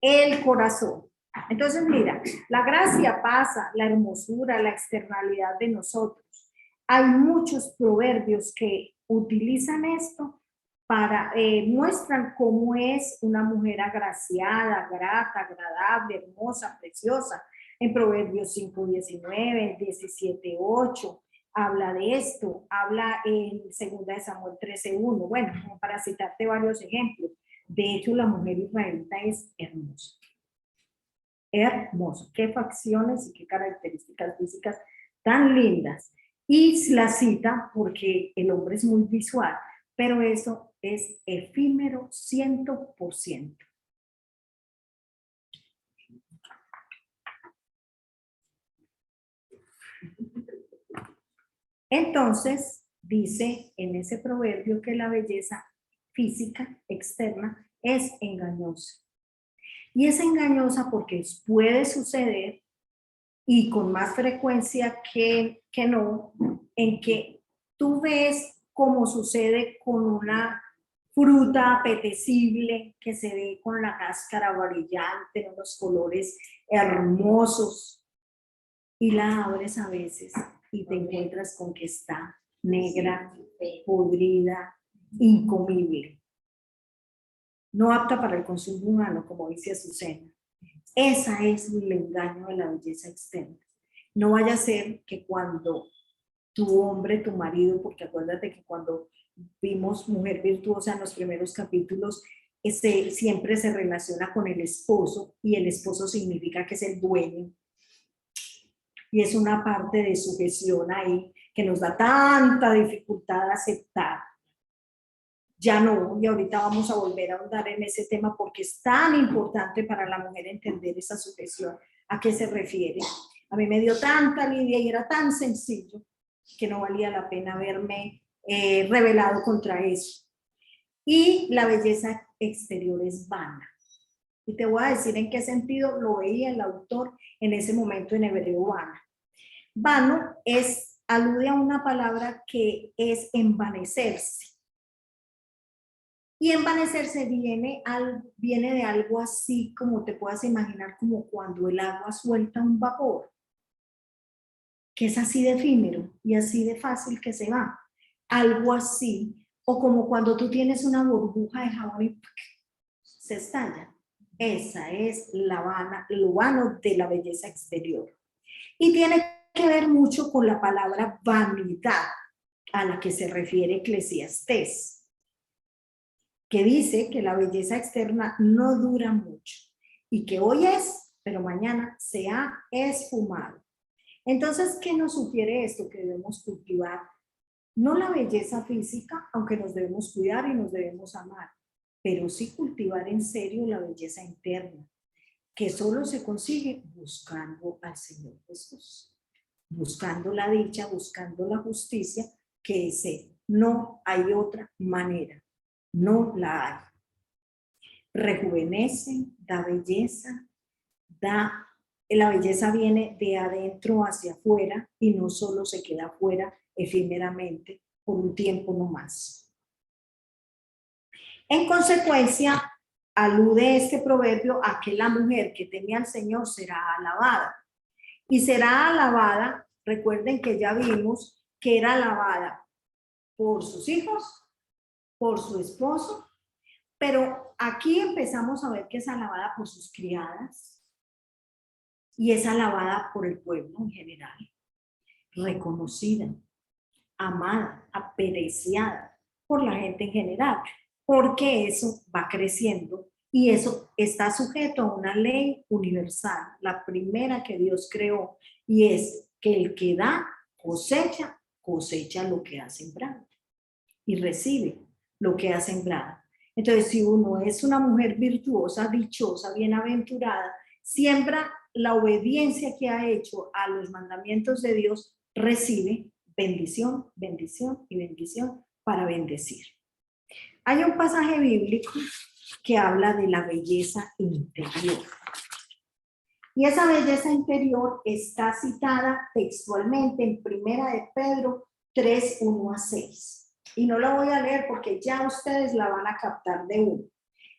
[SPEAKER 1] el corazón. Entonces, mira, la gracia pasa, la hermosura, la externalidad de nosotros. Hay muchos proverbios que utilizan esto para, muestran cómo es una mujer agraciada, grata, agradable, hermosa, preciosa. En Proverbios 5:19, 17:8, habla de esto, habla en 2 Samuel 13:1, bueno, como para citarte varios ejemplos. De hecho, la mujer israelita es hermosa. Hermosa. Qué facciones y qué características físicas tan lindas. Y la cita porque el hombre es muy visual, pero eso es efímero 100%. Entonces, dice en ese proverbio que la belleza física externa es engañosa. Y es engañosa porque puede suceder, y con más frecuencia que no, en que tú ves como sucede con una fruta apetecible que se ve con la cáscara brillante, unos colores hermosos, y la abres a veces y te encuentras con que está negra, podrida, incomible, no apta para el consumo humano, como dice Azucena. Esa es el engaño de la belleza externa. No vaya a ser que cuando tu hombre, tu marido, porque acuérdate que cuando vimos Mujer Virtuosa en los primeros capítulos, siempre se relaciona con el esposo, y el esposo significa que es el dueño. Y es una parte de sujeción ahí que nos da tanta dificultad aceptar. Ya no, y ahorita vamos a volver a ahondar en ese tema porque es tan importante para la mujer entender esa sujeción. ¿A qué se refiere? A mí me dio tanta lidia y era tan sencillo que no valía la pena haberme rebelado contra eso. Y la belleza exterior es vana. Y te voy a decir en qué sentido lo veía el autor en ese momento en hebreo vana. Vano alude a una palabra que es envanecerse. Y envanecerse viene de algo así como te puedas imaginar, como cuando el agua suelta un vapor, que es así de efímero y así de fácil que se va. Algo así, o como cuando tú tienes una burbuja de jabón y se estalla. Esa es lo vano de la belleza exterior. Y tiene que ver mucho con la palabra vanidad a la que se refiere Eclesiastés, que dice que la belleza externa no dura mucho y que hoy es, pero mañana se ha esfumado. Entonces, ¿qué nos sugiere esto? Que debemos cultivar no la belleza física, aunque nos debemos cuidar y nos debemos amar, pero sí cultivar en serio la belleza interna, que solo se consigue buscando al Señor Jesús, buscando la dicha, buscando la justicia, que ese no hay otra manera, no la hay. Rejuvenece, da belleza, la belleza viene de adentro hacia afuera y no solo se queda afuera efímeramente por un tiempo nomás. En consecuencia, alude este proverbio a que la mujer que teme al Señor será alabada. Y será alabada, recuerden que ya vimos que era alabada por sus hijos, por su esposo, pero aquí empezamos a ver que es alabada por sus criadas y es alabada por el pueblo en general, reconocida, amada, apreciada por la gente en general, porque eso va creciendo y eso está sujeto a una ley universal, la primera que Dios creó, y es que el que da cosecha, cosecha lo que ha sembrado y recibe lo que ha sembrado. Entonces, si uno es una mujer virtuosa, dichosa, bienaventurada, siembra la obediencia que ha hecho a los mandamientos de Dios, recibe bendición, bendición y bendición para bendecir. Hay un pasaje bíblico que habla de la belleza interior. Y esa belleza interior está citada textualmente en 1 de Pedro 3, 1 a 6. Y no la voy a leer porque ya ustedes la van a captar de uno.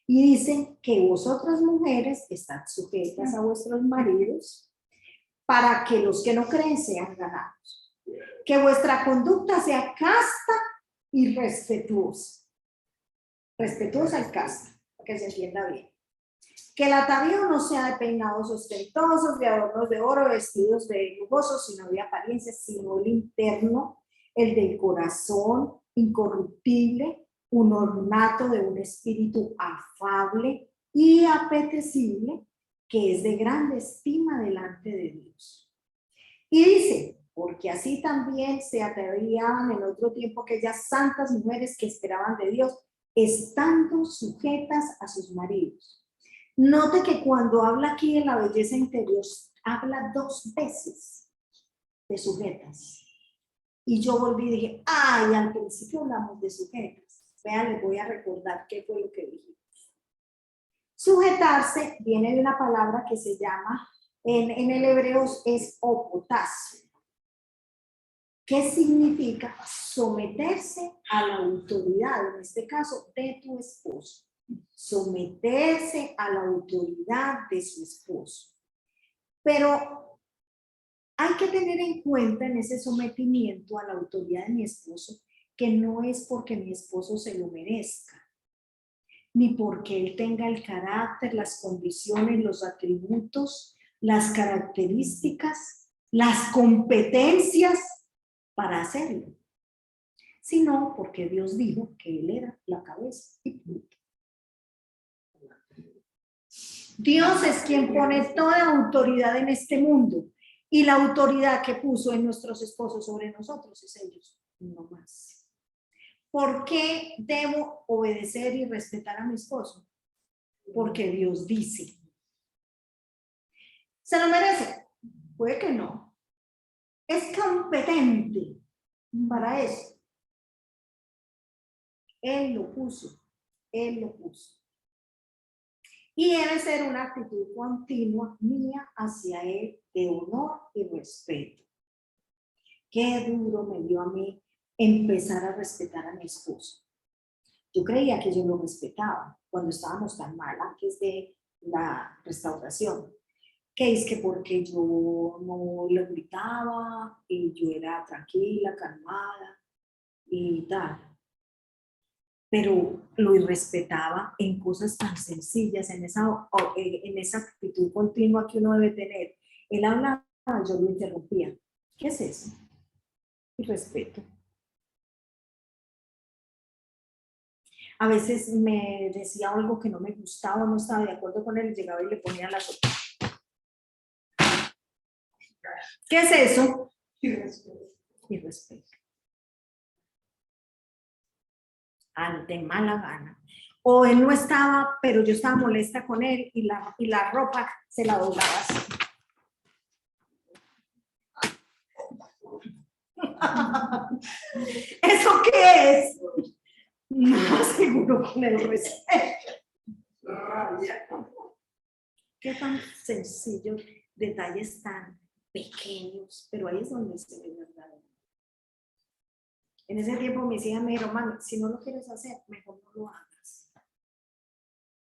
[SPEAKER 1] Y dice que vosotras mujeres están sujetas a vuestros maridos para que los que no creen sean ganados. Que vuestra conducta sea casta y respetuosa. Respetuosa y casta, para que se entienda bien. Que el atavío no sea de peinados ostentosos, de adornos de oro, vestidos de lujosos, sino de apariencia, sino el interno, el del corazón, incorruptible, un ornato de un espíritu afable y apetecible, que es de grande estima delante de Dios. Y dice, porque así también se atrevían en otro tiempo aquellas santas mujeres que esperaban de Dios, estando sujetas a sus maridos. Note que cuando habla aquí de la belleza interior, habla 2 veces de sujetas. Y yo volví y dije, ay, al principio hablamos de sujetas. Vean, les voy a recordar qué fue lo que dijimos. Sujetarse viene de una palabra que se llama, en el hebreo es opotasio. ¿Qué significa? Someterse a la autoridad, en este caso, de tu esposo. Someterse a la autoridad de su esposo. Pero hay que tener en cuenta en ese sometimiento a la autoridad de mi esposo que no es porque mi esposo se lo merezca, ni porque él tenga el carácter, las condiciones, los atributos, las características, las competencias para hacerlo, sino porque Dios dijo que él era la cabeza y punto. Dios es quien pone toda autoridad en este mundo y la autoridad que puso en nuestros esposos sobre nosotros es ellos, no más. ¿Por qué debo obedecer y respetar a mi esposo? Porque Dios dice. ¿Se lo merece? Puede que no. Es competente para eso. Él lo puso. Él lo puso. Y debe ser una actitud continua mía hacia él de honor y respeto. Qué duro me dio a mí empezar a respetar a mi esposo. Yo creía que yo lo respetaba cuando estábamos tan mal antes de la restauración. Que es que porque yo no le gritaba y yo era tranquila, calmada y tal. Pero lo irrespetaba en cosas tan sencillas, en esa actitud continua que uno debe tener. Él hablaba, yo lo interrumpía. ¿Qué es eso? Y respeto. A veces me decía algo que no me gustaba, no estaba de acuerdo con él, llegaba y le ponía la sopa. ¿Qué es eso? Y respeto. De mala gana. O él no estaba, pero yo estaba molesta con él y la ropa se la doblaba así. ¿Eso qué es? No seguro con el respeto. Qué tan sencillo, detalles tan pequeños, pero ahí es donde se ve verdadero. En ese tiempo me decía, mami, si no lo quieres hacer, mejor no lo hagas.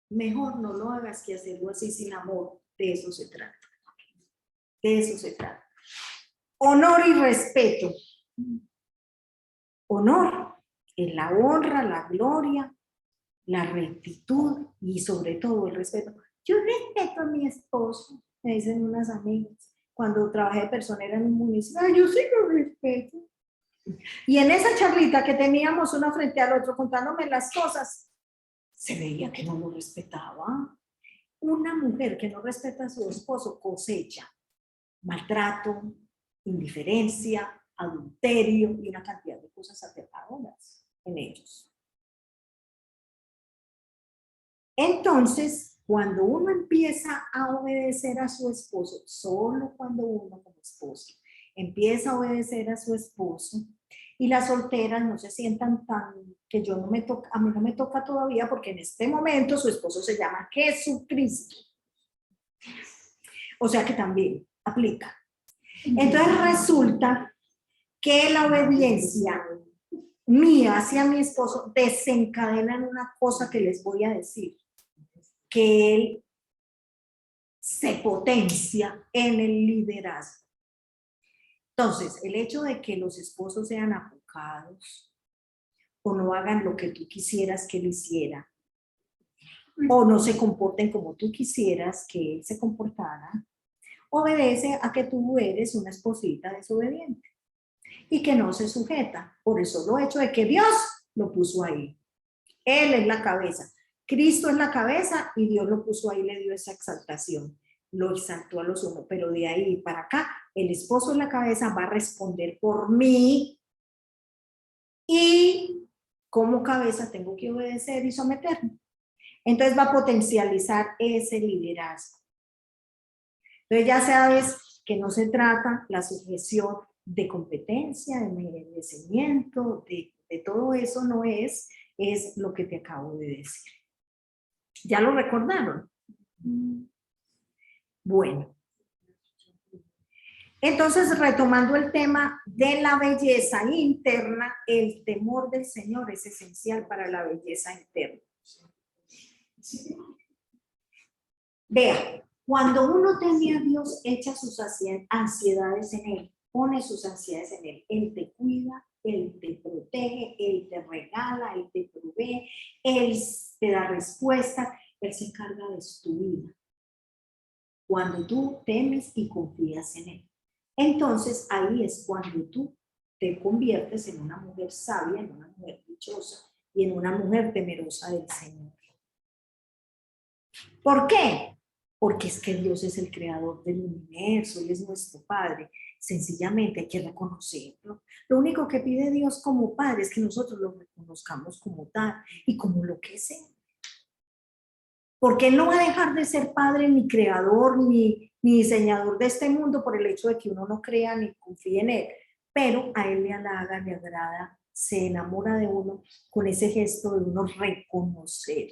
[SPEAKER 1] Mejor no lo hagas que hacerlo así sin amor. De eso se trata. De eso se trata. Honor y respeto. Honor es la honra, la gloria, la rectitud y sobre todo el respeto. Yo respeto a mi esposo, me dicen unas amigas. Cuando trabajé de personera en un municipio, yo sí lo respeto. Y en esa charlita que teníamos uno frente al otro contándome las cosas, se veía que no lo respetaba. Una mujer que no respeta a su esposo cosecha maltrato, indiferencia, adulterio y una cantidad de cosas aterradoras en ellos. Entonces, cuando uno empieza a obedecer a su esposo, solo cuando uno como esposo empieza a obedecer a su esposo, y las solteras no se sientan tan, que yo no me toca, a mí no me toca todavía porque en este momento su esposo se llama Jesucristo. O sea que también aplica. Entonces resulta que la obediencia mía hacia mi esposo desencadena en una cosa que les voy a decir, que él se potencia en el liderazgo. Entonces, el hecho de que los esposos sean apocados o no hagan lo que tú quisieras que él hiciera o no se comporten como tú quisieras que él se comportara, obedece a que tú eres una esposita desobediente y que no se sujeta por el solo hecho de que Dios lo puso ahí. Él es la cabeza, Cristo es la cabeza y Dios lo puso ahí, le dio esa exaltación, lo exaltó a los unos, pero de ahí para acá, el esposo es la cabeza, va a responder por mí y como cabeza tengo que obedecer y someterme. Entonces va a potencializar ese liderazgo. Entonces ya sabes que no se trata la sujeción de competencia, de merecimiento, de todo eso no es lo que te acabo de decir. ¿Ya lo recordaron? Bueno. Entonces, retomando el tema de la belleza interna, el temor del Señor es esencial para la belleza interna. Vea, cuando uno teme a Dios, echa sus ansiedades en Él, pone sus ansiedades en Él. Él te cuida, Él te protege, Él te regala, Él te provee, Él te da respuesta, Él se encarga de tu vida. Cuando tú temes y confías en Él. Entonces ahí es cuando tú te conviertes en una mujer sabia, en una mujer dichosa y en una mujer temerosa del Señor. ¿Por qué? Porque es que Dios es el creador del universo, Él es nuestro Padre. Sencillamente hay que reconocerlo. Lo único que pide Dios como Padre es que nosotros lo reconozcamos como tal y como lo que es Él. Porque Él no va a dejar de ser Padre, ni creador, ni diseñador de este mundo por el hecho de que uno no crea ni confíe en Él. Pero a Él le halaga, le agrada, se enamora de uno con ese gesto de uno reconocer.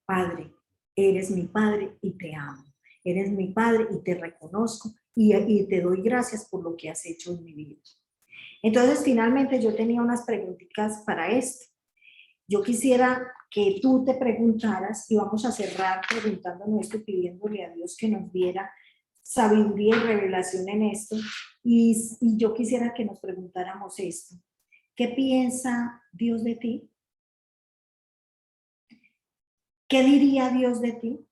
[SPEAKER 1] Padre, eres mi Padre y te amo. Eres mi Padre y te reconozco y te doy gracias por lo que has hecho en mi vida. Entonces, finalmente yo tenía unas preguntitas para esto. Yo quisiera que tú te preguntaras, y vamos a cerrar preguntándonos esto y pidiéndole a Dios que nos diera sabiduría y revelación en esto. Y yo quisiera que nos preguntáramos esto. ¿Qué piensa Dios de ti? ¿Qué diría Dios de ti?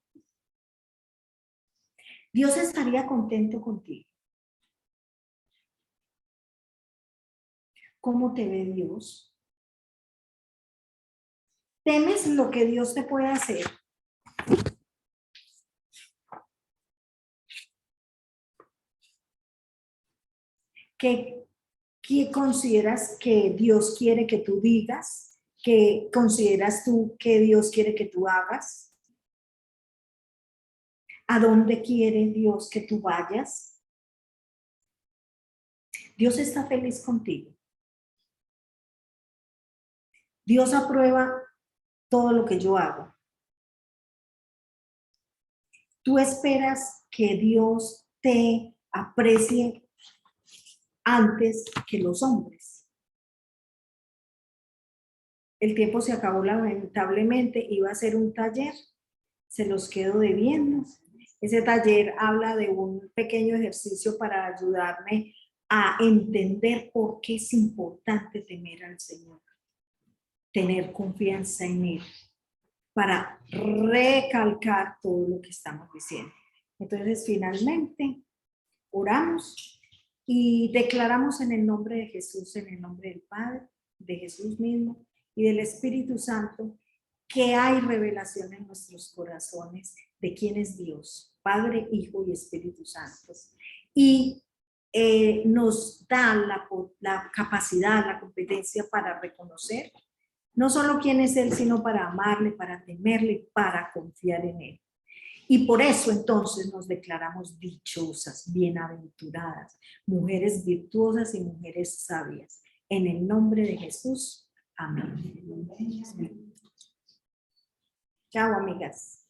[SPEAKER 1] Dios estaría contento contigo. cómo te ve Dios? ¿Temes lo que Dios te puede hacer? ¿Qué consideras que Dios quiere que tú digas? ¿Qué consideras tú que Dios quiere que tú hagas? ¿A dónde quiere Dios que tú vayas? Dios está feliz contigo. Dios aprueba todo lo que yo hago. Tú esperas que Dios te aprecie antes que los hombres. El tiempo se acabó lamentablemente, iba a ser un taller, se los quedo debiendo. Ese taller habla de un pequeño ejercicio para ayudarme a entender por qué es importante temer al Señor, tener confianza en Él, para recalcar todo lo que estamos diciendo. Entonces, finalmente, oramos y declaramos en el nombre de Jesús, en el nombre del Padre, de Jesús mismo y del Espíritu Santo, que hay revelación en nuestros corazones de quién es Dios, Padre, Hijo y Espíritu Santo. Y nos da la capacidad, la competencia para reconocer no solo quién es Él, sino para amarle, para temerle, para confiar en Él. Y por eso entonces nos declaramos dichosas, bienaventuradas, mujeres virtuosas y mujeres sabias. En el nombre de Jesús. Amén. Chao, amigas.